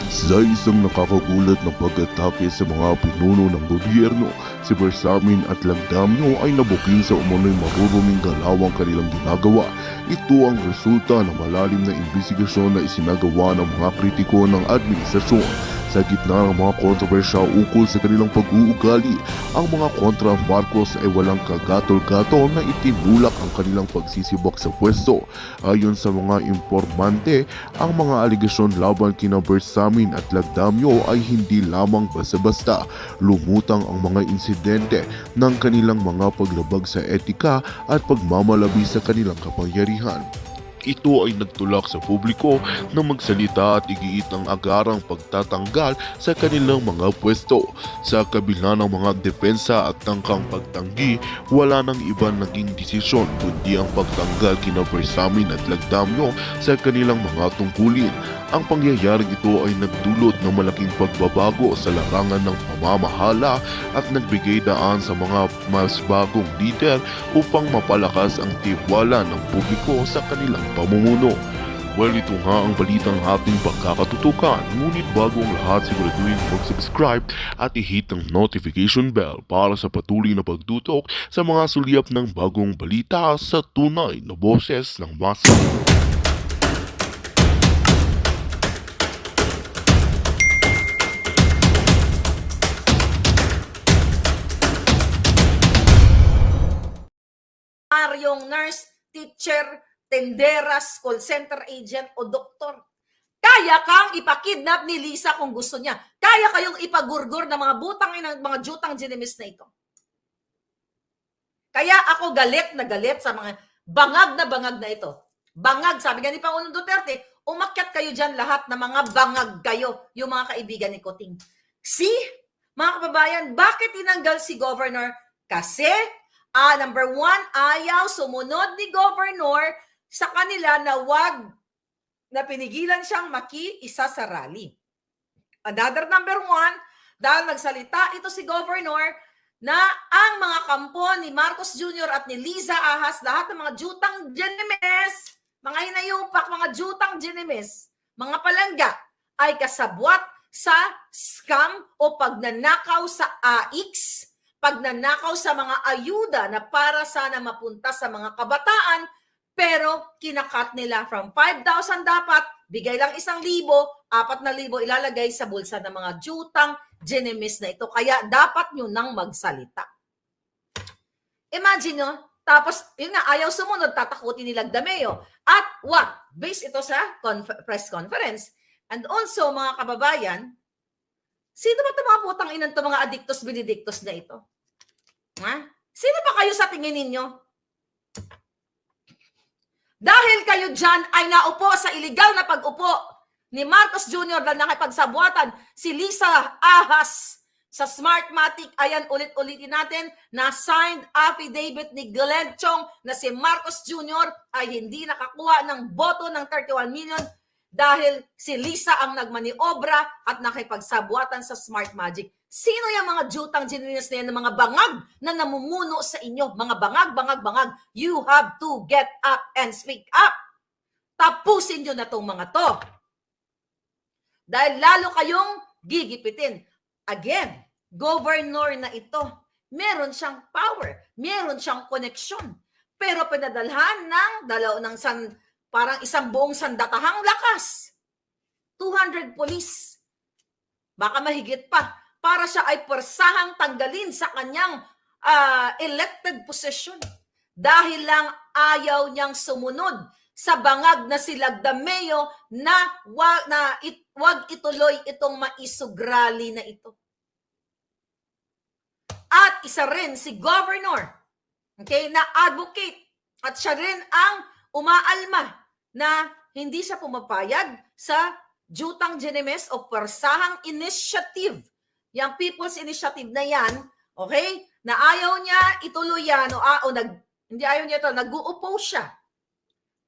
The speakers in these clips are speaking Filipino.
Sa isang nakakagulat na pag-atake sa mga pinuno ng gobyerno, si Bersamin at Lagdamyo ay nabuking sa umano'y maruruming galawang kanilang ginagawa. Ito ang resulta ng malalim na imbestigasyon na isinagawa ng mga kritiko ng administrasyon. Sa gitna ng mga kontrobersya ukol sa kanilang pag-uugali, ang mga kontra Marcos ay walang kagatol-gatol na itinulak ang kanilang pagsisibak sa pwesto. Ayon sa mga impormante, ang mga aligasyon laban kina Bersamin at Lagdamyo ay hindi lamang basta-basta. Lumutang ang mga insidente ng kanilang mga paglabag sa etika at pagmamalabi sa kanilang kapangyarihan. Ito ay nagtulak sa publiko na magsalita at igiit ang agarang pagtatanggal sa kanilang mga pwesto. Sa kabila ng mga depensa at tangkang pagtanggi, wala nang iba naging desisyon kundi ang pagtanggal kina Bersamin at Lagdamyo sa kanilang mga tungkulin. Ang pangyayaring ito ay nagdulot ng malaking pagbabago sa larangan ng pamamahala at nagbigay daan sa mga mas bagong leader upang mapalakas ang tiwala ng publiko sa kanilang pamumuno. Well, ito nga ang balitang ating pagkakatutukan. Ngunit bago ang lahat, siguraduhin mag-subscribe at i-hit ang notification bell para sa patuloy na pagtutok sa mga sulyap ng bagong balita sa tunay na boses ng masa. Yung nurse, teacher, tenderas, call center agent o doktor. Kaya kang ipakidnap ni Lisa kung gusto niya. Kaya kayong ipagurgur ng mga mga jutang ginimis na ito. Kaya ako galit na galit sa mga bangag na ito. Bangag, sabi nga ni Pangulong Duterte, umakyat kayo dyan lahat na mga bangag kayo, yung mga kaibigan ni Kuting. See, mga kababayan, bakit tinanggal si Governor? Kasi number one, ayaw sumunod ni Governor sa kanila na pinigilan siyang makiisa sa rally. Another number one, dahil nagsalita ito si Governor na ang mga kampo ni Marcos Jr. at ni Liza Ahas, lahat ng mga jutang ginimis, mga hinayupak, mga jutang ginimis, mga palangga, ay kasabwat sa scam o pagnanakaw sa AIX, pagnanakaw sa mga ayuda na para sana mapunta sa mga kabataan, pero kinakat nila from 5,000 dapat, bigay lang 1,000, 4,000 ilalagay sa bulsa ng mga jutang ginimis na ito. Kaya dapat nyo nang magsalita. Imagine nyo, tapos yun nga, ayaw sumunod, tatakutin ni Lagdameo. At what? Based ito sa press conference. And also, mga kababayan, sino ba ito mga putang inan ito, mga adiktos benedictos na ito? Ha? Sino ba kayo sa tingin ninyo? Dahil kayo dyan ay naupo sa illegal na pag-upo ni Marcos Jr. na nakipagsabuatan si Liza Ahas sa Smartmatic. Ayan, ulit-ulitin natin na signed affidavit ni Glenn Chong na si Marcos Jr. ay hindi nakakuha ng boto ng 31 million dahil si Lisa ang nagmaniobra at nakipagsabuatan sa Smartmatic. Sino yung mga jutang genius na yan, ng mga bangag na namumuno sa inyo? Mga bangag. You have to get up and speak up. Tapusin nyo na tong mga to. Dahil lalo kayong gigipitin. Again, governor na ito, meron siyang power, meron siyang koneksyon. Pero pinadalhan ng parang isang buong sandatahang lakas. 200 police. Baka mahigit pa. Para siya ay persahang tanggalin sa kanyang elected position. Dahil lang ayaw niyang sumunod sa bangag na si Lagdameo na wag ituloy itong maisugrali na ito. At isa rin si Governor, okay, na advocate. At siya rin ang umaalma na hindi siya pumapayag sa jutang ginimis o persahang initiative. Yung People's Initiative na yan, okay, na ayaw niya ituloy yan hindi ayaw niya ito, nag-uupo siya.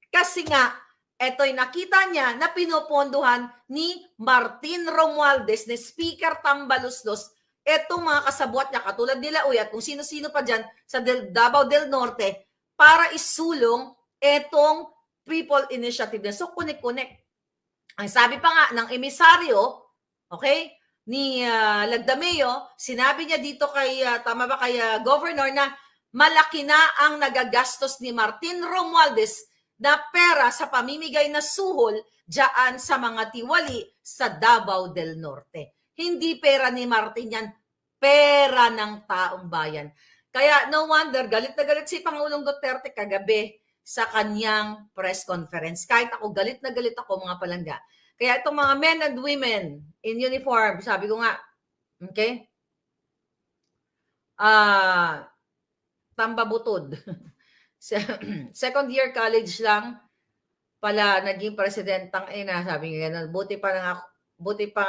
Kasi nga, eto'y nakita niya na pinopondohan ni Martin Romualdez, ni Speaker Tambaluslos, etong mga kasabwat niya, katulad nila Uy at kung sino-sino pa dyan sa Davao del Norte, para isulong etong People Initiative na. So, connect. Ang sabi pa nga ng emisaryo okay, ni Lagdameo, sinabi niya dito kay, tama ba, kay Governor na malaki na ang nagagastos ni Martin Romualdez na pera sa pamimigay na suhol diyan sa mga tiwali sa Davao del Norte. Hindi pera ni Martin yan, pera ng taong bayan. Kaya no wonder, galit na galit si Pangulong Duterte kagabi sa kanyang press conference. Kahit ako, galit na galit ako, mga palangga. Kaya itong mga men and women in uniform, sabi ko nga, okay? Tambabutod. Second year college lang pala naging presidentang ina, sabi nga, buti pa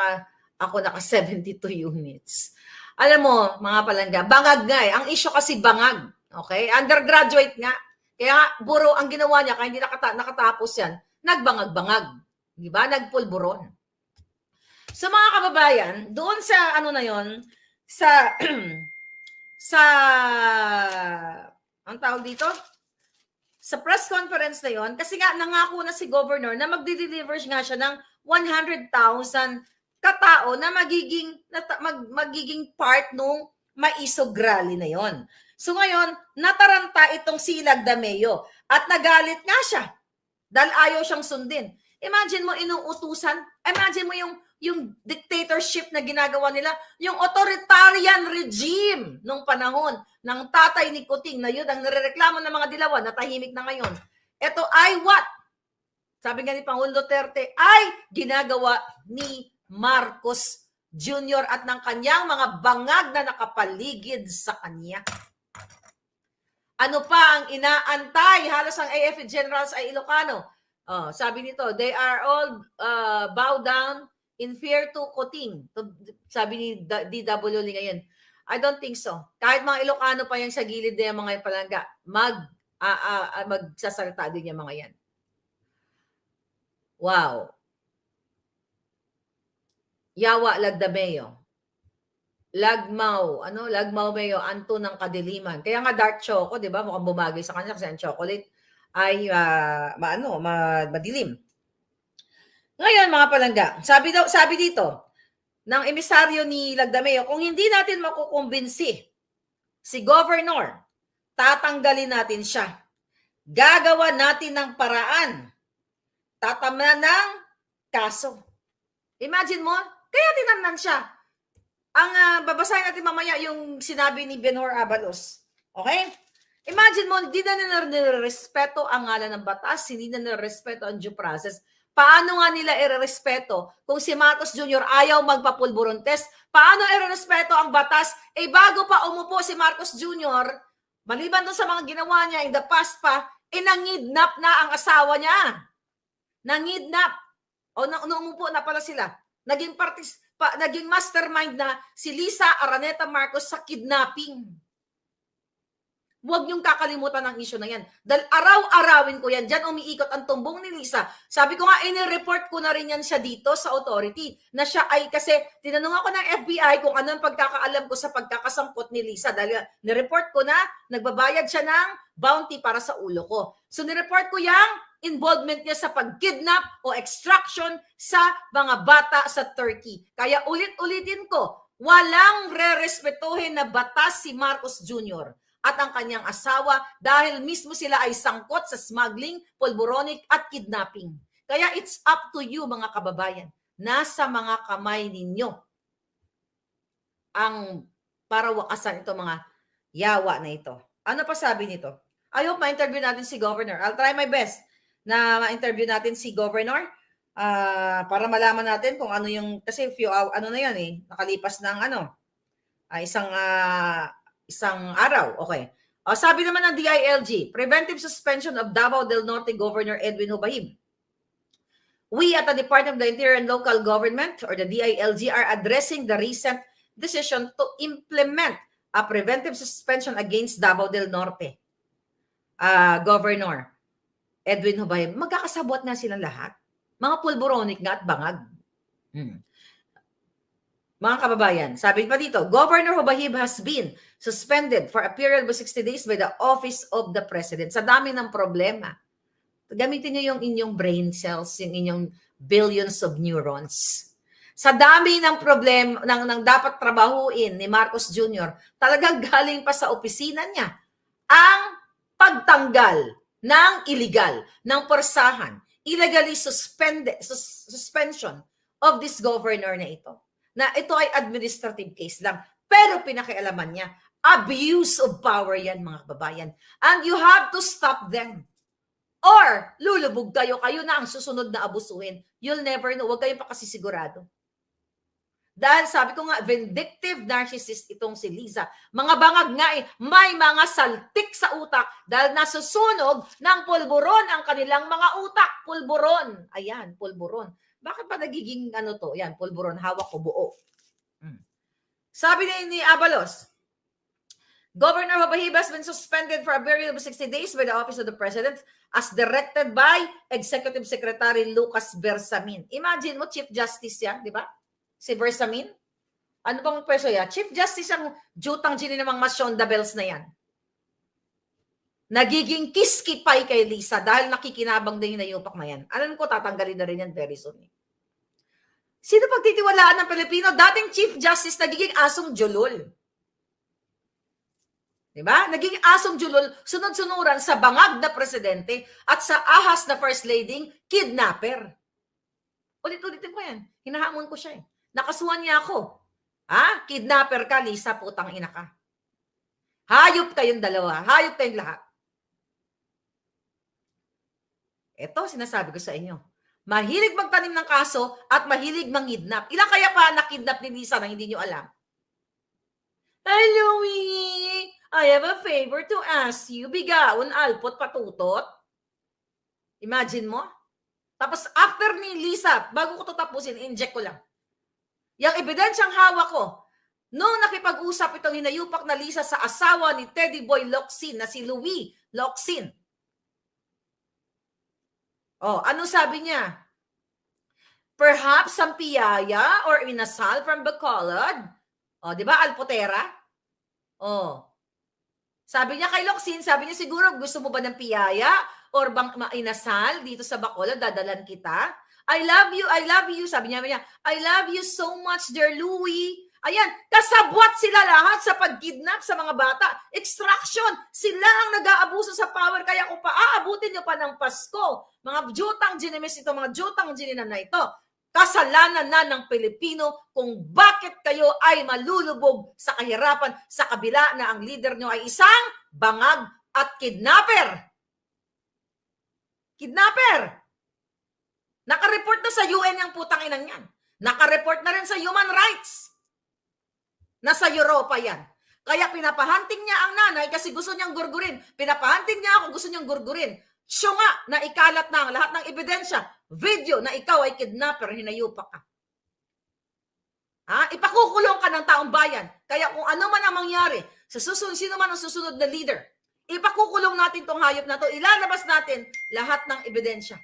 ako naka 72 units. Alam mo, mga palangga, bangag nga eh. Ang issue kasi bangag. Okay? Undergraduate nga. Kaya nga, buro ang ginawa niya, kaya hindi nakatapos yan, nagbangag-bangag. Di ba? Nagpulburon. So mga kababayan, doon sa ano na yon, sa ang tawag dito? Sa press conference na yon, kasi nga nangako na si Governor na magdi-deliver nga siya ng 100,000 katao na magiging part nung Maisog Rally na yon. So ngayon, nataranta itong si Lagdameo at nagalit nga siya dahil ayaw siyang sundin. Imagine mo inuutusan, imagine mo yung dictatorship na ginagawa nila, yung authoritarian regime nung panahon ng tatay ni Kuting na yun, ang nirereklamo ng mga dilawan na tahimik na ngayon. Ito ay what? Sabi nga ni Pangulong Duterte, ay ginagawa ni Marcos Jr. at ng kanyang mga bangag na nakapaligid sa kanya. Ano pa ang inaantay? Halos ang AFP generals ay Ilocano. Sabi nito, they are all bow down in fear to Kuting. Sabi ni DW ngayon. I don't think so. Kahit mga Ilocano pa yan sa gilid na yung mga palangga, magsasalita din yung mga yan. Wow. Yawa Lagdameo. Lagmaw Mayo, Anto ng Kadiliman. Kaya nga dark choco, 'di ba? Mukhang bumagay sa kanya kasi ang chocolate ay madilim. Ngayon mga palangga, sabi dito ng emisaryo ni Lagdameo, kung hindi natin makukumbinsi si Governor, tatanggalin natin siya. Gagawa natin ng paraan. Tatamnan ng kaso. Imagine mo, kaya tinamnan siya. Ang babasahin natin mamaya yung sinabi ni Benhur Abalos. Okay? Imagine mo, hindi na nirespeto ang ngalan ng batas, hindi na nirespeto ang due process. Paano nga nila irerespeto kung si Marcos Jr. ayaw magpapulburon test? Paano irerespeto ang batas? Bago pa umupo si Marcos Jr., maliban doon sa mga ginawa niya in the past pa, nangidnap na ang asawa niya. Nangidnap. O umupo na pala sila. Naging mastermind na si Lisa Araneta Marcos sa kidnapping. Huwag niyong kakalimutan ang issue na yan. Dahil araw-arawin ko yan. Diyan umiikot ang tumbong ni Lisa. Sabi ko nga, inireport ko na rin yan siya dito sa authority. Na siya ay, kasi tinanong ako ng FBI kung ano ang pagkakaalam ko sa pagkakasangkot ni Lisa. Dahil nireport ko na, nagbabayad siya ng bounty para sa ulo ko. So nireport ko yung involvement niya sa pag-kidnap o extraction sa mga bata sa Turkey. Kaya ulit-ulitin ko, walang re-respetuhin na batas si Marcos Jr. at ang kanyang asawa dahil mismo sila ay sangkot sa smuggling, pulburonic at kidnapping. Kaya it's up to you mga kababayan. Nasa mga kamay ninyo ang para wakasan ito mga yawa na ito. Ano pa sabi nito? I hope ma-interview natin si Governor. I'll try my best na ma-interview natin si Governor para malaman natin kung ano yung, kasi ano na yan nakalipas ng isang araw. Okay. Sabi naman ng DILG, preventive suspension of Davao del Norte Governor Edwin Hubahib. We at the Department of the Interior and Local Government or the DILG are addressing the recent decision to implement a preventive suspension against Davao del Norte Governor Edwin Hubahib. Magkakasabot na silang lahat. Mga pulburonic nga at bangag. Mga kababayan, sabi pa dito, Governor Hubahib has been suspended for a period of 60 days by the Office of the President. Sa dami ng problema, gamitin niyo yung inyong brain cells, yung inyong billions of neurons. Sa dami ng ng dapat trabahuin ni Marcos Jr., talagang galing pa sa opisina niya ang pagtanggal ng illegal, ng porsahan, illegally suspension of this governor na ito. Na ito ay administrative case lang. Pero pinakialaman niya, abuse of power yan, mga kababayan. And you have to stop them. Or, lulubog kayo na ang susunod na abusuhin. You'll never know. Huwag kayong pakasisigurado. Dahil sabi ko nga, vindictive narcissist itong si Liza. Mga bangag nga may mga saltik sa utak dahil nasusunog ng pulburon ang kanilang mga utak. Pulburon. Ayan, pulburon. Bakit pa nagiging to? Ayan, pulburon. Hawak ko buo. Sabi ni Abalos, Governor Jobahiba has been suspended for a period of 60 days by the Office of the President as directed by Executive Secretary Lucas Bersamin. Imagine mo, Chief Justice yan, di ba? Si Bersamin? Ano bang pwesto yan? Chief Justice ang jutang gini namang Masyonda Bells na yan. Nagiging kiskipay kay Lisa dahil nakikinabang din yung nayupak na yan. Alam ko, tatanggalin na rin yan very soon. Sino pagtitiwalaan ng Pilipino? Dating Chief Justice, nagiging asong julol. Diba? Naging asong julol, sunod-sunuran sa bangag na presidente at sa ahas na first lady, kidnapper. Ulit-ulitin ko yan. Hinahamon ko siya eh. Nakasuhan niya ako. Kidnapper ka, Lisa, putang ina ka. Hayop kayong dalawa. Hayop kayong lahat. Ito, sinasabi ko sa inyo. Mahilig magtanim ng kaso at mahilig mangidnap. Ilang kaya pa nakidnap ni Lisa na hindi nyo alam? Hi, Louie! I have a favor to ask you. Bigaon, alpot, patutot. Imagine mo? Tapos after ni Lisa, bago ko ito tapusin, inject ko lang. Yung ebidensyang hawak ko, noong nakipag-usap itong hinayupak na Lisa sa asawa ni Teddy Boy Locsin na si Louie Locsin. Ano sabi niya? Perhaps some piyaya or inasal from Bacolod. Di ba? Alpotera. Sabi niya kay Locsin, sabi niya siguro gusto mo ba ng piyaya or bang inasal dito sa Bacolod, dadalan kita? I love you. Sabi niya, I love you so much, dear Louie. Ayan, kasabwat sila lahat sa pagkidnap sa mga bata. Extraction, sila ang nag-aabuso sa power. Kaya kung paaabutin nyo pa ng Pasko, mga jutang ginimis ito, mga jutang gininan na ito, kasalanan na ng Pilipino kung bakit kayo ay malulubog sa kahirapan sa kabila na ang leader nyo ay isang bangag at kidnapper. Kidnapper! Naka-report na sa UN yung putang inang yan. Naka-report na rin sa human rights. Nasa Europa yan. Kaya pinapahanting niya ang nanay kasi gusto niyang gurgurin. Pinapahanting niya ako, gusto niyang gurgurin. Siya nga na ikalat na ang lahat ng ebidensya, video na ikaw ay kidnapper, hinayupak ka. Ipakukulong ka ng taong bayan. Kaya kung ano man ang mangyari, sino man ang susunod na leader, ipakukulong natin tong hayop na to, ilalabas natin lahat ng ebidensya.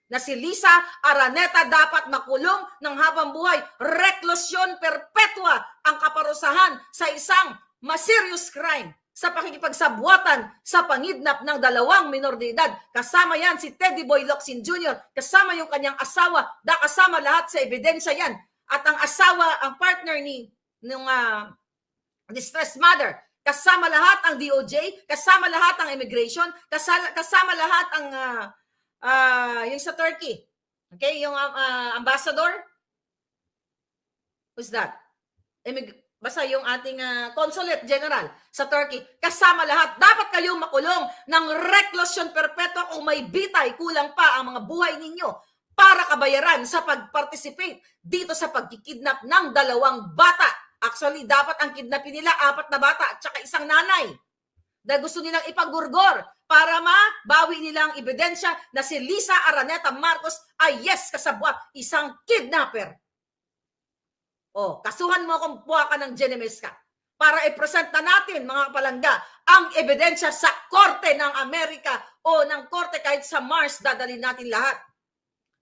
Na si Lisa Araneta dapat makulong ng habang buhay. Reklusyon perpetua ang kaparusahan sa isang serious crime sa pakikipagsabwatan sa pangidnap ng 2 minor de edad. Kasama yan si Teddy Boy Locsin Jr., kasama yung kanyang asawa, kasama lahat sa ebidensya yan. At ang asawa, ang partner ng distressed mother, kasama lahat ang DOJ, kasama lahat ang immigration, kasama lahat ang yung sa Turkey. Okay, yung ambassador. Who's that? Basta yung ating consulate general sa Turkey. Kasama lahat. Dapat kayong makulong ng reklusyon perpetua kung may bitay, kulang pa ang mga buhay ninyo para kabayaran sa pag-participate dito sa pagkikidnap ng 2 bata. Actually, dapat ang kidnapin nila 4 na bata at saka isang nanay. Dahil gusto nilang ipagurgor para mabawi nilang ebidensya na si Lisa Araneta Marcos ay kasabwat, isang kidnapper. Kasuhan mo kung buha ka ng Genemes ka para i-present na natin, mga kapalangga, ang ebidensya sa korte ng Amerika o ng korte kahit sa Mars, dadalhin natin lahat.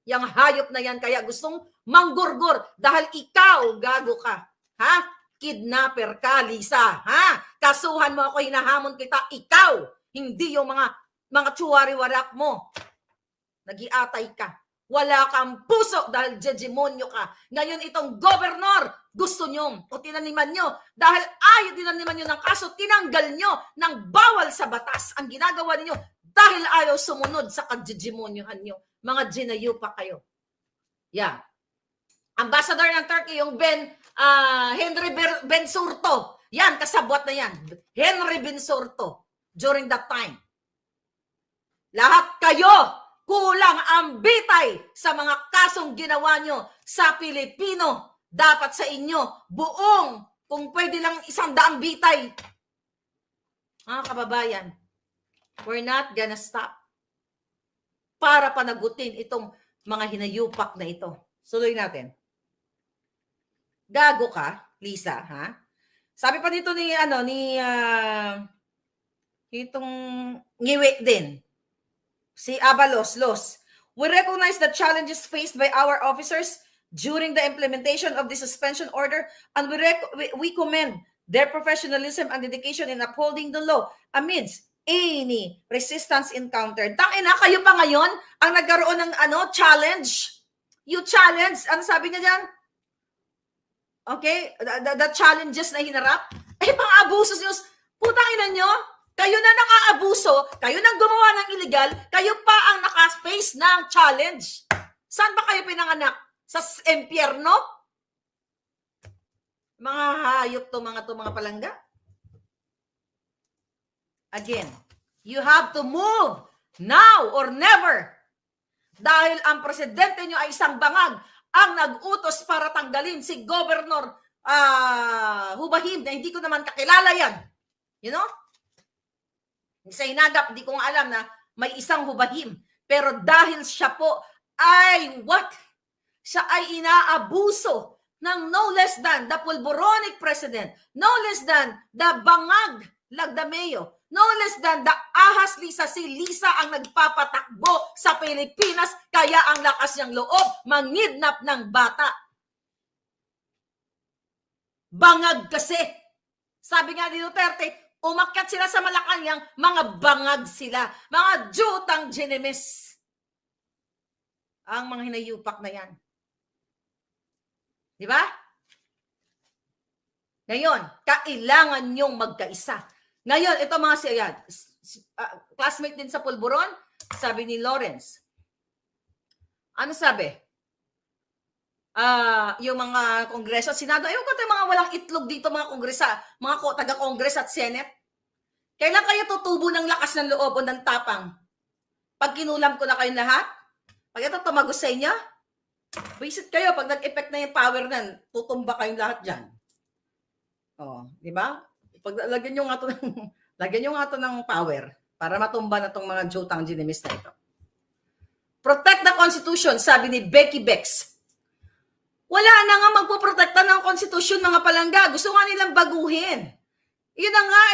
Yang hayop na yan kaya gustong manggurgur dahil ikaw gago ka. Kidnapper ka, Lisa. Kasuhan mo ako, hinahamon kita, ikaw. Hindi yung mga tsuwari-warak mo. Nagiatay ka. Wala kang puso dahil demonyo ka. Ngayon itong gobernador, gusto nyo o tinaniman nyo. Dahil ayaw tinaniman nyo ng kaso, tinanggal nyo ng bawal sa batas ang ginagawa ninyo dahil ayaw sumunod sa kagdemonyohan nyo. Mga ginayupa kayo. Yeah. Ambassador ng Turkey, yung Henry Bensurto. Yan, kasabwat na yan. Henry Bensurto during that time. Lahat kayo kulang ang bitay sa mga kasong ginawa nyo sa Pilipino. Dapat sa inyo, buong, kung pwede lang 100 bitay. Mga kababayan, we're not gonna stop para panagutin itong mga hinayupak na ito. Suloy natin. Gago ka, Lisa, ha? Sabi pa dito itong ngiwi din. Si Abalos, we recognize the challenges faced by our officers during the implementation of the suspension order, and we commend their professionalism and dedication in upholding the law amidst any resistance encountered. Tangina, kayo pa ngayon ang nagkaroon ng challenge. You challenge. Ano sabi niya dyan? Okay? The challenges na hinarap. Pang-abuso nyo. Putang ina nyo. Kayo na nang-aabuso. Kayo nang gumawa ng illegal. Kayo pa ang naka-face ng challenge. Saan ba kayo pinanganak? Sa impyerno? Mga hayop mga palangga. Again, you have to move now or never. Dahil ang presidente nyo ay isang bangag ang nag-utos para tanggalin si Governor Hubahim na hindi ko naman kakilala yan. You know? Sa Hinagap, hindi ko nga alam na may isang Hubahim. Pero dahil siya po ay siya ay inaabuso ng no less than the pulboronic president, no less than the bangag Lagdameo, no less than the ahas Lisa. Si Lisa ang nagpapatakbo sa Pilipinas, kaya ang lakas niyang loob mangidnap ng bata. Bangag kasi. Sabi nga ni Duterte, umakyat sila sa Malacanang, mga bangag sila. Mga jutang ginemis. Ang mga hinayupak na yan. Di ba? Ngayon, kailangan nyong magkaisa. Ngayon, ito mga classmate din sa Pulburon, sabi ni Lawrence. Ano sabi? Yung mga kongreso, Senado, ayaw ko ito mga walang itlog dito, mga kongresa, mga taga-kongres at Senate. Kailan kayo tutubo ng lakas ng loob o ng tapang? Pag kinulam ko na kayong lahat? Pag ito tumagos sa inyo? Visit kayo, pag nag-effect na yung power nan, tutumba kayong lahat dyan. Di ba? Pag lagyan nyo nga ito ng power para matumba na itong mga jutang ginemis na ito. Protect the Constitution, sabi ni Becky Bex. Wala na nga magpoprotekta ng Constitution, mga palangga. Gusto nga nilang baguhin. Yun na nga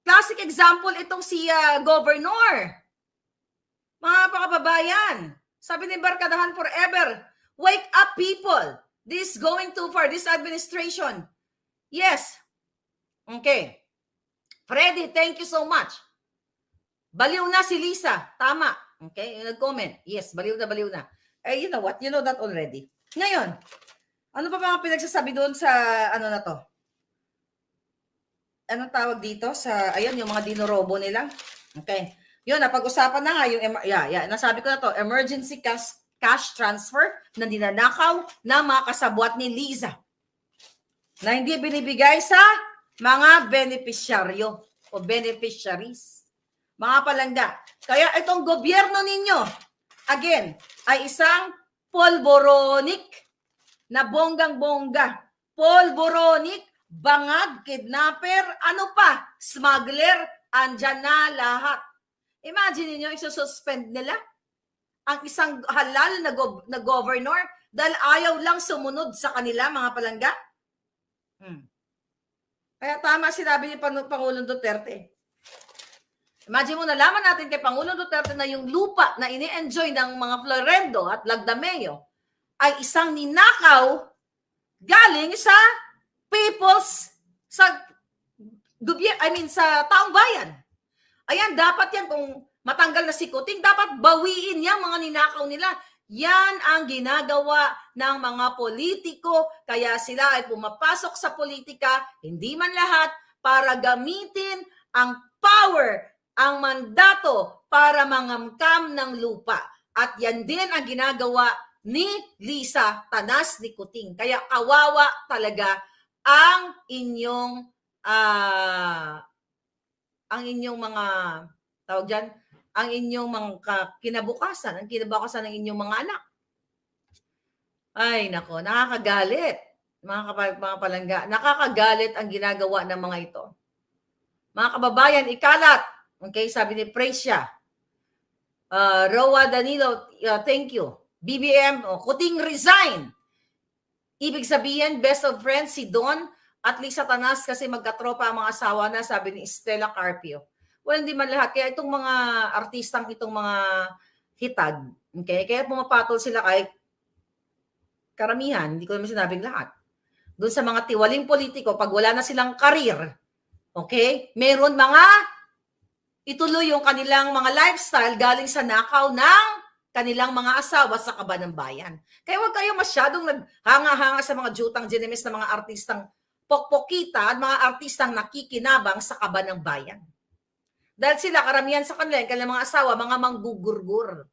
Classic example itong si Governor. Mga pakababayan, sabi ni Barkadahan Forever, wake up people. This going too far, this administration. Yes. Okay. Freddy, thank you so much. Baliw na si Lisa. Tama. Okay, yung nag-comment. Yes, baliw na. You know what? You know that already. Ngayon, ano pa mga pinagsasabi doon sa na to? Anong tawag dito? Ayun, yung mga dinorobo nila. Okay. Yun, napag-usapan na nga yung, nasabi ko na to, emergency cash transfer na dinanakaw ng mga kasabwat ni Liza na hindi binibigay sa mga beneficiaryo o beneficiaries. Mga palangga. Kaya itong gobyerno ninyo, again, ay isang polboronic na bonggang-bongga. Polboronic, bangag, kidnapper, ano pa, smuggler, andyan na lahat. Imagine niyo isususpend nila ang isang halal na governor dahil ayaw lang sumunod sa kanila, mga palangga. Kaya tama sinabi ni Pangulong Duterte. Imagine mo, nalaman natin kay Pangulong Duterte na yung lupa na ini-enjoy ng mga Florendo at Lagdameo ay isang ninakaw galing sa sa taong bayan. Ayan, dapat yan kung matanggal na si Kuting, dapat bawiin niya mga ninakaw nila. Yan ang ginagawa ng mga politiko, kaya sila ay pumapasok sa politika, hindi man lahat, para gamitin ang power, ang mandato para mangamkam ng lupa. At yan din ang ginagawa ni Lisa Tanas ni Kuting. Kaya kawawa talaga ang inyong mga tawag dyan, ang inyong mga kinabukasan, ang kinabukasan ng inyong mga anak. Ay, nako, nakakagalit. Mga palangga, nakakagalit ang ginagawa ng mga ito. Mga kababayan, ikalat. Okay, sabi ni Precia. Roa Danilo, thank you. BBM, Kuting resign. Ibig sabihin, best of friends si Don at Lisa Tanas kasi magkatropa ang mga asawa na, sabi ni Stella Carpio. Well, hindi man lahat. Kaya itong mga artistang, itong mga hitag, okay? Kaya pumapatol sila kahit karamihan, hindi ko naman sinabing lahat. Doon sa mga tiwaling politiko, pag wala na silang karir, okay? Meron mga ituloy yung kanilang mga lifestyle galing sa nakaw ng kanilang mga asawa sa kaba ng bayan. Kaya huwag kayo masyadong naghanga-hanga sa mga jutang ginemis na mga artistang pokpokita at mga artistang nakikinabang sa kaba ng bayan. Dahil sila, karamihan sa kanila, kanilang mga asawa, mga manggugurgur.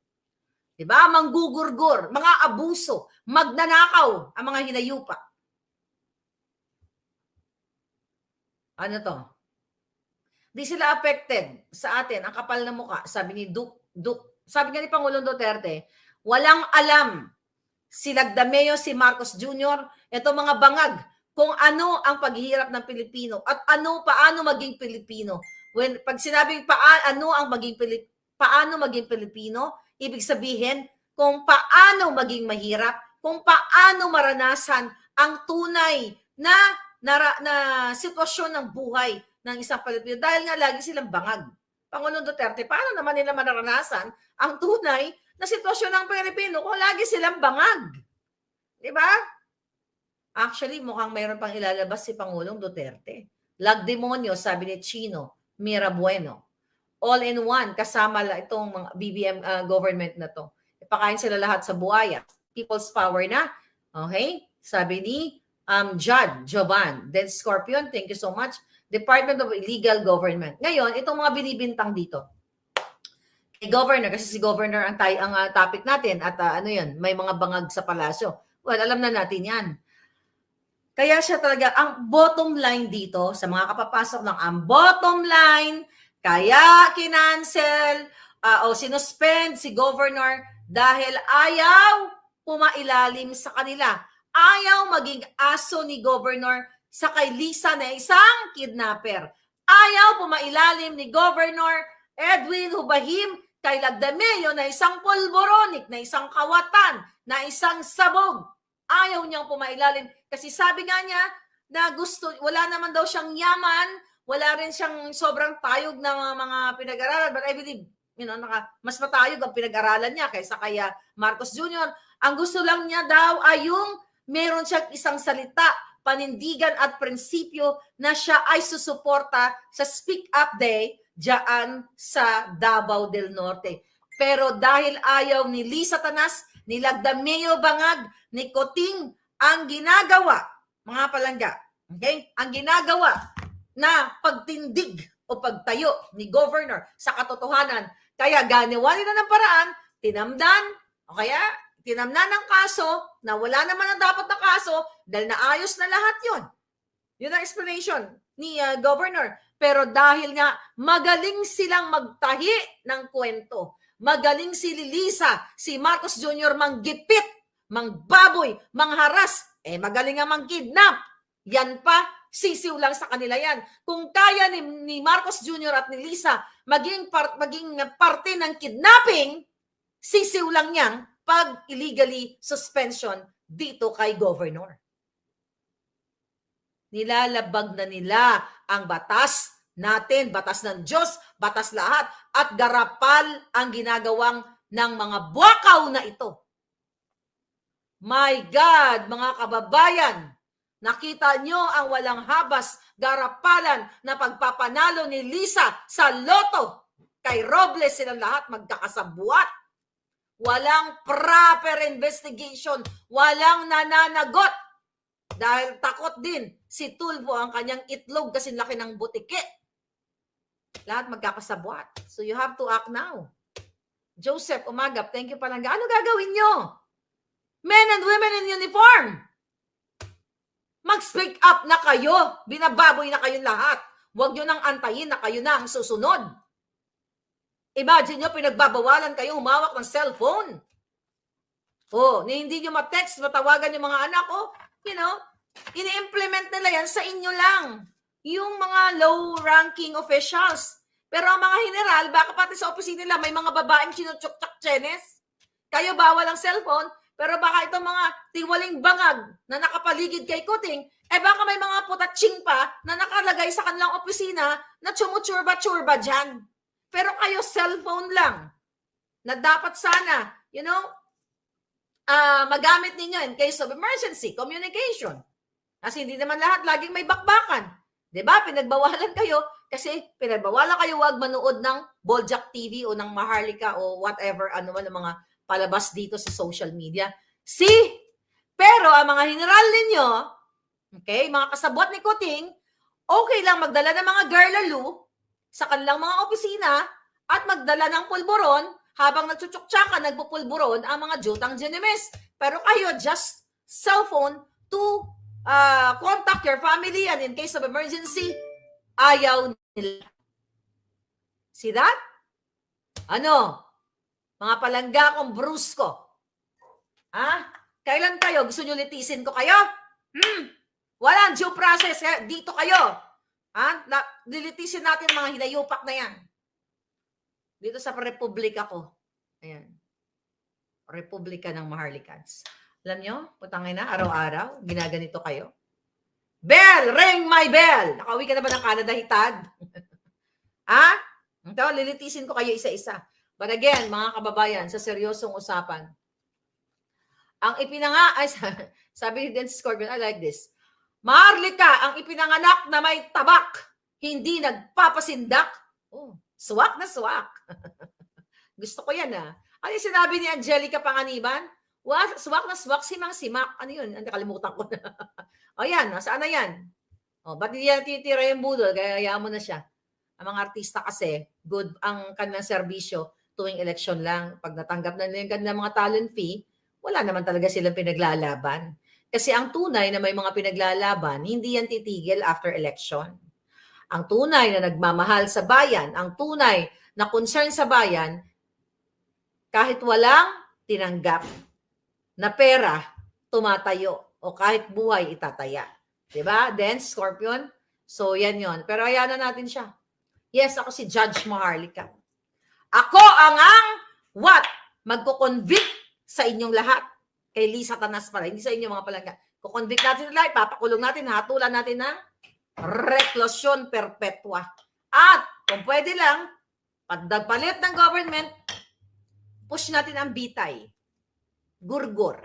Diba? Manggugurgur, mga abuso, magnanakaw, ang mga hinayupa. Ano to? Di sila affected sa atin, ang kapal na mukha, sabi ni Duke. Sabi nga ni Pangulong Duterte, walang alam si Lagdameo, si Marcos Jr., ito mga bangag, kung ano ang paghihirap ng Pilipino at paano maging Pilipino. Pag sinabing paano maging Pilipino, ibig sabihin kung paano maging mahirap, kung paano maranasan ang tunay na sitwasyon ng buhay ng isang Pilipino. Dahil nga lagi silang bangag. Pangulong Duterte, paano naman nila maranasan ang tunay na sitwasyon ng Pilipino kung lagi silang bangag? Diba? Actually, mukhang mayroon pang ilalabas si Pangulong Duterte. Lagdemonyo, sabi ni Chino Mirabueno. All in one, kasama itong mga BBM government na to. Ipakain sila lahat sa buhaya. People's power na. Okay? Sabi ni Judd Jovan. Then Scorpion, thank you so much. Department of Illegal Government. Ngayon, itong mga binibintang dito. Kay Governor, kasi si Governor ang topic natin at may mga bangag sa palasyo. Well, alam na natin yan. Kaya siya talaga, ang bottom line dito, sa mga kapapasok ng ang bottom line, kaya kinancel o sinuspend si Governor dahil ayaw pumailalim sa kanila. Ayaw maging aso ni Governor sa kay Lisa na isang kidnapper. Ayaw pumailalim ni Governor Edwin Hubahim kay Lagdameo na isang polboronic, na isang kawatan, na isang sabog. Ayaw niyang pumailalim kasi sabi nga niya na wala naman daw siyang yaman, wala rin siyang sobrang tayog na mga pinag-aralan. But I believe, mas matayog ang pinag-aralan niya kaysa kaya Marcos Jr. Ang gusto lang niya daw ay yung meron siyang isang salita, panindigan at prinsipyo na siya ay susuporta sa Speak Up Day diyan sa Davao del Norte. Pero dahil ayaw ni Lisa Tanas, ni Lagdameo Bangag, ni Kuting ang ginagawa, mga palangga, okay? Ang ginagawa na pagtindig o pagtayo ni Governor sa katotohanan, kaya ganawa nila ng paraan, tinamdan, o kaya tinamnan ng kaso na wala naman ang dapat na kaso dahil naayos na lahat yon. Yun ang explanation ni Governor. Pero dahil nga magaling silang magtahi ng kwento, magaling si Lisa, si Marcos Jr. manggipit, mangbaboy, mangharas, magaling nga mangkidnap. Yan pa, sisiw lang sa kanila yan. Kung kaya ni Marcos Jr. at ni Lisa maging parte ng kidnapping, sisiw lang yan pag illegally suspension dito kay Governor. Nilalabag na nila ang batas natin, batas ng Diyos, batas lahat, at garapal ang ginagawang ng mga buwakaw na ito. My God, mga kababayan, nakita nyo ang walang habas, garapalan na pagpapanalo ni Lisa sa loto. Kay Robles silang lahat magkakasabuat. walang proper investigation, walang nananagot. Dahil takot din si Tulfo ang kanyang itlog kasi laki ng butike. Lahat magkakasabwat. So you have to act now. Joseph Umagap, thank you Palangga. Ano gagawin nyo? Men and women in uniform. Mag-speak up na kayo. Binababoy na kayong lahat. Huwag nyo nang antayin na kayo na ang susunod. Imagine nyo, pinagbabawalan kayo humawak ng cellphone. Hindi nyo ma-text, matawagan yung mga anak, ini-implement nila yan sa inyo lang. Yung mga low-ranking officials. Pero ang mga general, baka pati sa opisina nila, may mga babaeng chinutsuk-tsak chenes. Kayo bawal ang cellphone, pero baka itong mga tiwaling bangag na nakapaligid kay Kuting, baka may mga putatsing pa na nakalagay sa kanilang opisina na tsumutsurba-tsurba dyan. Pero kayo, cellphone lang. Na dapat sana, magamit ninyo in case of emergency, communication. Kasi hindi naman lahat laging may bakbakan. Diba? Pinagbawalan kayo kasi pinagbawalan kayo wag manood ng Boljak TV o ng Maharlika o whatever, ano man ang mga palabas dito sa social media. Pero ang mga general ninyo, okay, mga kasabot ni Kuting, okay lang magdala ng mga girlaloo sa kanilang mga opisina at magdala ng pulburon habang nagtsutsuktsaka, nagpupulburon ang mga jutang genemes. Pero kayo, just cellphone to contact your family and in case of emergency, ayaw nila. See that? Mga palangga kong brusko. Kailan kayo? Gusto nyo litisin ko kayo? Walang due process. Dito kayo. Dilitisin natin mga hinayupak na yan. Dito sa Republika ko. Ayan. Republika ng Maharlikans. Alam nyo, putangin na, araw-araw, ginaganito kayo. Bell! Ring my bell! Nakauwi ka na ba ng Canada, hitad? Ito, lilitisin ko kayo isa-isa. But again, mga kababayan, sa seryosong usapan, ang sabi ni Dennis Corbin, I like this. Maharlika, ang ipinanganak na may tabak, hindi nagpapasindak. Swak na swak. Gusto ko yan Ano yung sinabi ni Angelica Panganiban? Swak na swak, simang-simak. Ano yun? Nakalimutan ko na. Yan, saan na yan? Ba't hindi yan titira yung budol? Kaya hayaan mo na siya. Ang mga artista kasi, good ang kanilang serbisyo tuwing eleksyon lang. Pag natanggap na nila yung kanilang mga talent fee, wala naman talaga silang pinaglalaban. Kasi ang tunay na may mga pinaglalaban, hindi yan titigil after election. Ang tunay na nagmamahal sa bayan, ang tunay na concern sa bayan, kahit walang tinanggap na pera, tumatayo. O kahit buhay, itataya. Diba? Then, Scorpion. So, yan yon. Pero ayan na natin siya. Yes, ako si Judge Maharlika. Ako ang magkukonvict sa inyong lahat. Kay Lisa Tanas pala. Hindi sa inyo mga palangga. Kukonvict natin nila, ipapakulong natin, hatulan natin ng reklusyon perpetua. At, kung pwede lang, pag nagpalit ng government, push natin ang bitay. Gurgur.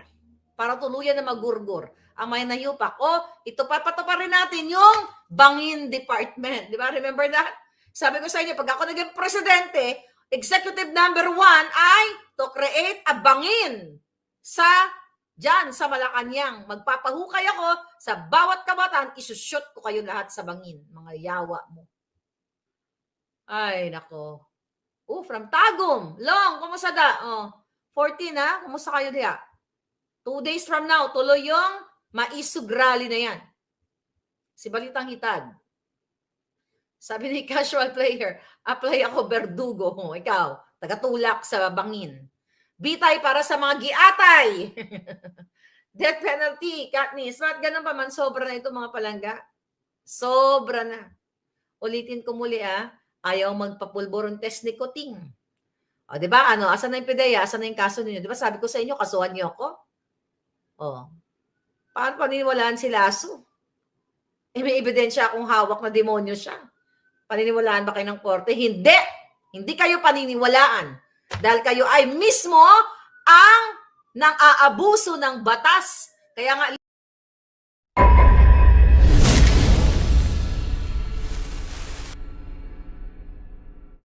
Para tuluyan na magurgur ang may nayupak. Ito papatupa rin natin yung Bangin Department. Di ba? Remember that? Sabi ko sa inyo, pag ako naging presidente, executive number 1 ay to create a bangin dyan sa Malacanang. Magpapahukay ako sa bawat kabataan, isushoot ko kayo lahat sa bangin. Mga yawa mo. Ay, nako. From Tagum. Long, kumusta da? 14 kumusta kayo diya? 2 days from now, tuloy yung maisug rally na yan. Si Balitang Hitad. Sabi ni casual player, apply ako Berdugo. Ikaw, tagatulak sa bangin. Bitay para sa mga giatay. Death penalty, Katniss. Bakit ganun pa man? Sobra na ito mga palangga. Sobra na. Ulitin ko muli ayaw magpapulburon test ni Kuting. Diba? Asan na yung PDEA? Asan na yung kaso ninyo? Diba sabi ko sa inyo, kasuhan niyo ako? Paano paniniwalaan si Lasso? May ebidensya akong hawak na demonyo siya. Paniniwalaan ba kayo ng korte? Hindi! Hindi kayo paniniwalaan. Dahil kayo ay mismo ang nang-aabuso ng batas. Kaya nga,